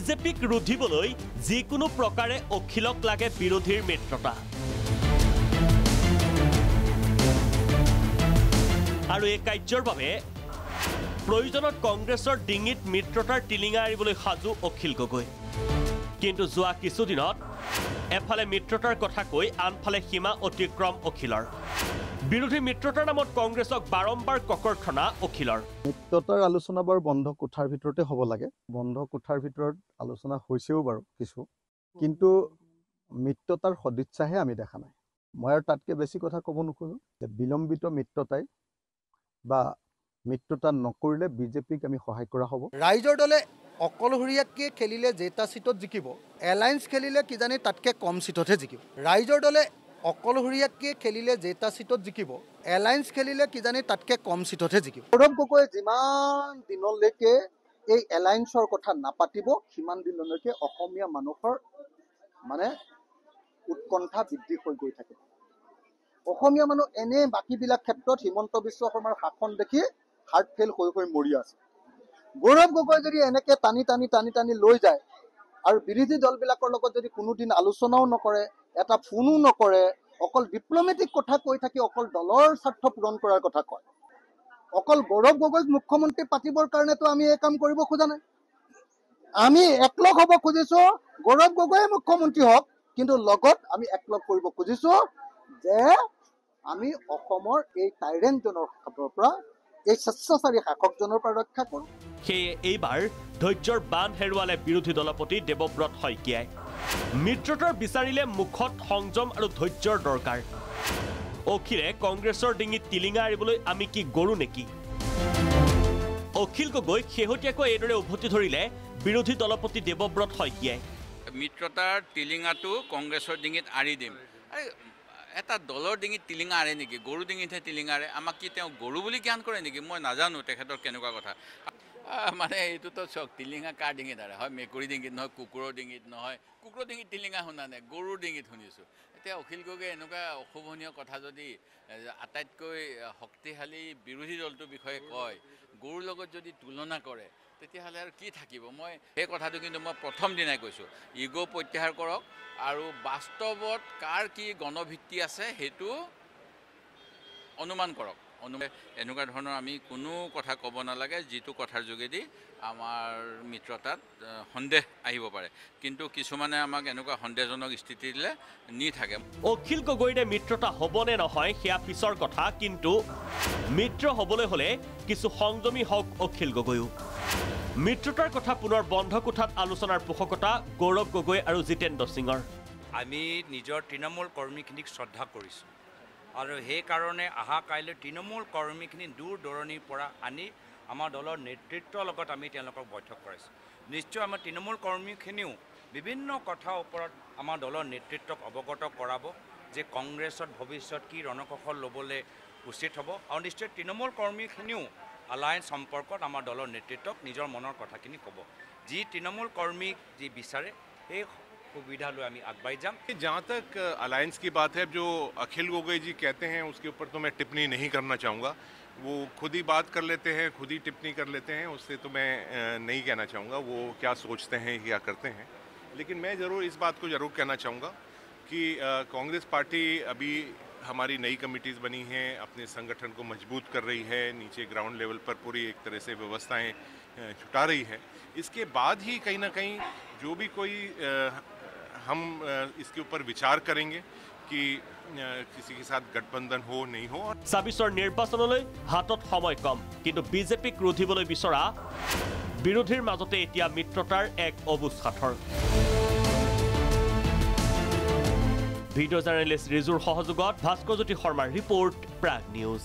বিজেপিক ৰুধিবলৈ যিকোনো প্ৰকাৰে অখিলক লাগে বিৰোধীৰ মিত্ৰতা আৰু এই কাৰ্যৰ বাবে প্ৰয়োজনত কংগ্ৰেছৰ ডিঙিত মিত্ৰতাৰ টিলিঙা এৰিবলৈ সাজু অখিল গগৈ কিন্তু যোৱা কিছুদিনত এফালে মিত্ৰতাৰ কথা কৈ আনফালে সীমা অতিক্ৰম অখিলৰ বিৰোধী মিত্ৰতাৰ নামত কংগ্ৰেছক বাৰম্বাৰ ককৰ্থনা অখিলৰ মিত্ৰতাৰ আলোচনা বৰ বন্ধ কোঠাৰ ভিতৰতে হ'ব লাগে বন্ধ কোঠাৰ ভিতৰত আলোচনা হৈছেও বাৰু কিছু কিন্তু মিত্ৰতাৰ সদিচ্ছাহে আমি দেখা নাই মই আৰু তাতকে বেছি কথা ক'ব নোখোজো যে বিলম্বিত মিত্ৰতাই বা মিত্ৰতা নকৰিলে বিজেপিক আমি সহায় কৰা হ'ব ৰাইজৰ দলে অকলহৰীয়াকে খেলিলে যেটা সিটত জিকিব এলায়েন্স খেলিলে কিজানি তাতকে কম সিটতহে জিকিব ৰাইজৰ দলে অকলহৰীয়াকে খেলিলে যেটা সিটত জিকিব এলায়েন্স খেলিলে কিজানি তাতকে কম সিটতহে জিকিব গৌৰৱ গগৈ যিমান দিনলৈকে এই এলায়েন্সৰ কথা নাপাতিব সিমান দিনলৈকে অসমীয়া মানুহৰ মানে উৎকণ্ঠা বৃদ্ধি হৈ গৈ থাকিব অসমীয়া মানুহ এনে বাকীবিলাক ক্ষেত্ৰত হিমন্ত বিশ্ব শৰ্মাৰ শাসন দেখি হাৰ্ট ফেল হৈ মৰি আছে গৌৰৱ গগৈ যদি এনেকে টানি লৈ যায় আৰু বিৰোধী দলবিলাকৰ লগত যদি কোনোদিন আলোচনাও নকৰে এটা ফোনো নকৰে অকল ডিপ্লমেটিক কথা কৈ থাকি অকল দলৰ স্বাৰ্থ পূৰণ কৰাৰ কথা কয় অকল গৌৰৱ গগৈক মুখ্যমন্ত্ৰী পাতিবৰ কাৰণেতো আমি এই কাম কৰিব খোজা নাই আমি একলগ হ'ব খুজিছো গৌৰৱ গগৈ মুখ্যমন্ত্ৰী হওক কিন্তু লগত আমি একলগ কৰিব খুজিছো যে আমি অসমৰ এই টাইৰেণ্টজনৰ হাতৰ পৰা এই স্বেচ্ছাচাৰী শাসকজনৰ পৰা ৰক্ষা কৰোঁ সেয়ে এইবাৰ ধৈৰ্যৰ বান হেৰুৱালে বিৰোধী দলপতি দেৱব্ৰত শইকীয়াই মিত্ৰতাৰ বিচাৰিলে মুখত সংযম আৰু ধৈৰ্যৰ দৰকাৰ অখিলে কংগ্ৰেছৰ ডিঙিত টিলিঙা এৰিবলৈ আমি কি গৰু নেকি অখিল গগৈ শেহতীয়াকৈ এইদৰে উভতি ধৰিলে বিৰোধী দলপতি দেৱব্ৰত শইকীয়াই মিত্ৰতাৰ টিলিঙাটো কংগ্ৰেছৰ ডিঙিত আৰি দিম এটা দলৰ ডিঙিত টিলিঙা আৰে নেকি গৰু ডিঙিতহে টিলিঙা আৰে আমাক কি তেওঁ গৰু বুলি জ্ঞান কৰে নেকি মই নাজানো তেখেতৰ কেনেকুৱা কথা মানে এইটোতো চক টিলিঙা কাৰ ডিঙিত আৰে হয় মেকুৰী ডিঙিত নহয় কুকুৰৰ ডিঙিত নহয় কুকুৰৰ ডিঙিত টিলিঙা শুনা নাই গৰুৰ ডিঙিত শুনিছোঁ এতিয়া অখিল গগৈ এনেকুৱা অশোভনীয় কথা যদি আটাইতকৈ শক্তিশালী বিৰোধী দলটোৰ বিষয়ে কয় গৰুৰ লগত যদি তুলনা কৰে তেতিয়াহ'লে আৰু কি থাকিব মই সেই কথাটো কিন্তু মই প্ৰথম দিনাই কৈছোঁ ইগ' প্ৰত্যাহাৰ কৰক আৰু বাস্তৱত কাৰ কি গণভিত্তি আছে সেইটো অনুমান কৰক এনেকুৱা ধৰণৰ আমি কোনো কথা ক'ব নালাগে যিটো কথাৰ যোগেদি আমাৰ মিত্ৰতাত সন্দেহ আহিব পাৰে কিন্তু কিছুমানে আমাক এনেকুৱা সন্দেহজনক স্থিতিলৈ নি থাকে অখিল গগৈৰে মিত্ৰতা হ'বনে নহয় সেয়া পিছৰ কথা কিন্তু মিত্ৰ হ'বলৈ হ'লে কিছু সংযমী হওক অখিল গগৈও মিত্ৰতাৰ কথা পুনৰ বন্ধ কোঠাত আলোচনাৰ পোষকতা গৌৰৱ গগৈ আৰু জিতেন্দ্ৰ সিঙৰ আমি নিজৰ তৃণমূল কৰ্মীখিনিক শ্ৰদ্ধা কৰিছোঁ আৰু সেই কাৰণে অহা কাইলৈ তৃণমূল কৰ্মীখিনি দূৰ দূৰণিৰ পৰা আনি আমাৰ দলৰ নেতৃত্বৰ লগত আমি তেওঁলোকক বৈঠক কৰাইছোঁ নিশ্চয় আমাৰ তৃণমূল কৰ্মীখিনিও বিভিন্ন কথাৰ ওপৰত আমাৰ দলৰ নেতৃত্বক অৱগত কৰাব যে কংগ্ৰেছত ভৱিষ্যত কি ৰণকৌশল ল'বলৈ উচিত হ'ব আৰু নিশ্চয় তৃণমূল কৰ্মীখিনিও আলায়েন্স সম্পৰ্কত আমাৰ দলৰ নেতৃত্বক নিজৰ মনৰ কথাখিনি ক'ব যি তৃণমূল কৰ্মীক যি বিচাৰে সেই सुविधा लो हमें आगे जाम जहाँ तक अलायंस की बात है जो अखिल गोगोई जी कहते हैं उसके ऊपर तो मैं टिप्पणी नहीं करना चाहूँगा वो खुद ही बात कर लेते हैं खुद ही टिप्पणी कर लेते हैं उससे तो मैं नहीं कहना चाहूँगा वो क्या सोचते हैं क्या करते हैं लेकिन मैं ज़रूर इस बात को ज़रूर कहना चाहूँगा कि कांग्रेस पार्टी अभी हमारी नई कमिटीज़ बनी हैं अपने संगठन को मजबूत कर रही है नीचे ग्राउंड लेवल पर पूरी एक तरह से व्यवस्थाएं जुटा रही है इसके बाद ही कहीं ना कहीं जो भी कोई हम इसके ऊपर विचार करेंगे कि किसी के साथ गठबंधन हो नहीं हो ২৬ৰ নিৰ্বাচনলৈ হাতত সময় কম কিন্তু বিজেপিক ৰুধিবলৈ বিচৰা বিৰোধীৰ মাজতে এতিয়া মিত্ৰতাৰ এক অবুজ সাথৰ ভিডিঅ' জাৰ্নেলিষ্ট ৰিজুৰ সহযোগত ভাস্কৰজ্যোতি শৰ্মাৰ ৰিপৰ্ট প্ৰাগ নিউজ